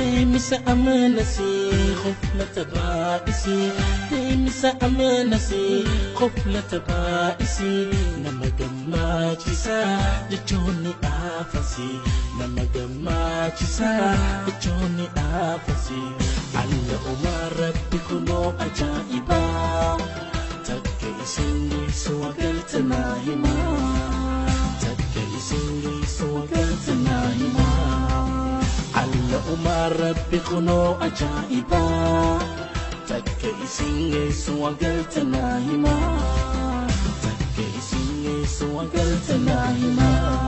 مس أمانسي خفلة بائسي مس أمانسي خفلة بائسي نما جماجسا لجوني آفسي نما جماجسا لجوني آفسي على أمار ربي كنو أجائبا تكي سني سوى ناهما تكي سني سوى ناهما على أمار ربي كنو أجائبا تكي سني سوى ناهما تكي سني سوى ناهما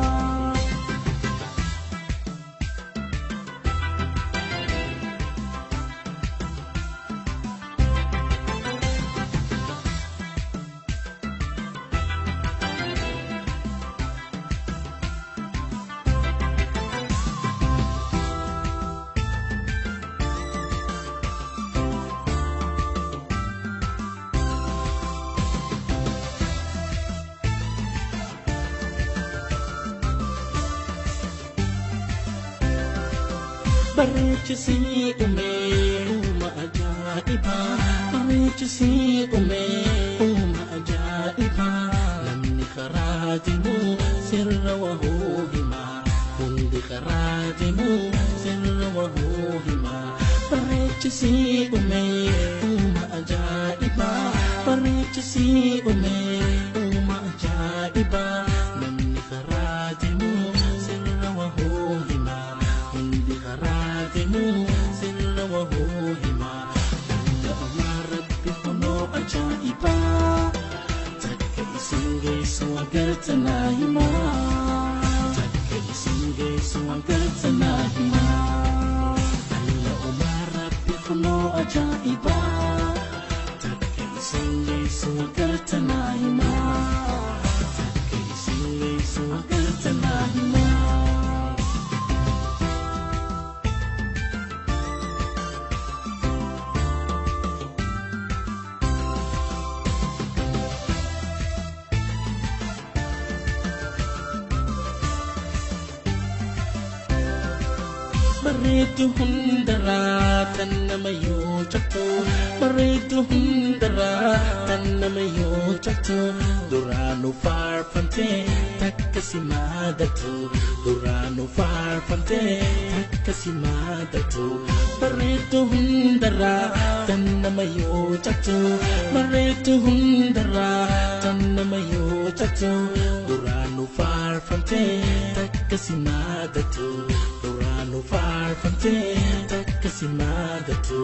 Baricisi uma ajaiba Baricisi uma ajaiba Lamni kharadimu sirra wa huhima Hundi kharadimu sirra wa huhima Baricisi uma ajaiba Baricisi uma ajaiba Lamni kharadimu sirra wa huhima Hundi kharadimu sirra wa huhima Alla Umar Rabbi kuno ajaiba Takka isinge suwagarta nahima Takka isinge suwagarta nahima Alla Umar Rabbi kuno ajaiba Takka isinge suwagarta nahima Takka isinge suwagarta nahima Baritu hundara tanama yo chakto Baritu hundara tanama yo chakto Durano far fante takasimadatu Durano far fante takasimadatu Baritu hundara tanama yo chakto Baritu hundara tanama yo chakto Durano far fante takasimadatu Durano far fante takasimadatu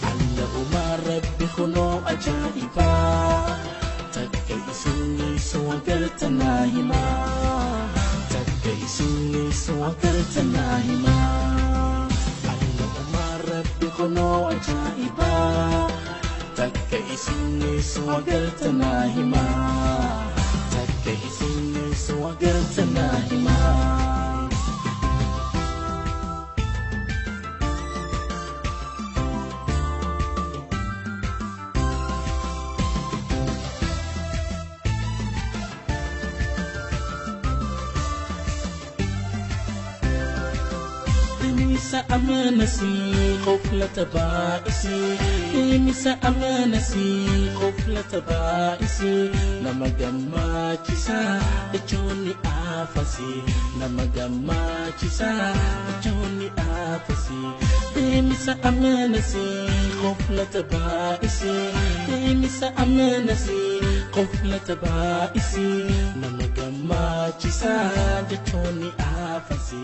Alla Umar Rabbi kuno ajaiba Takka isingi suwagarta nahima Takka isingi suwagarta nahima Alla Umar Rabbi kuno ajaiba Takka isingi suwagarta nahima Takka isingi suwagarta nahima Misa amanasi khuflata ba'isi Misa amanasi khuflata ba'isi Namagamachisa echoni afasi Namagamachisa echoni afasi Misa amanasi khuflata ba'isi Misa amanasi khuflata ba'isi Namagamachisa echoni afasi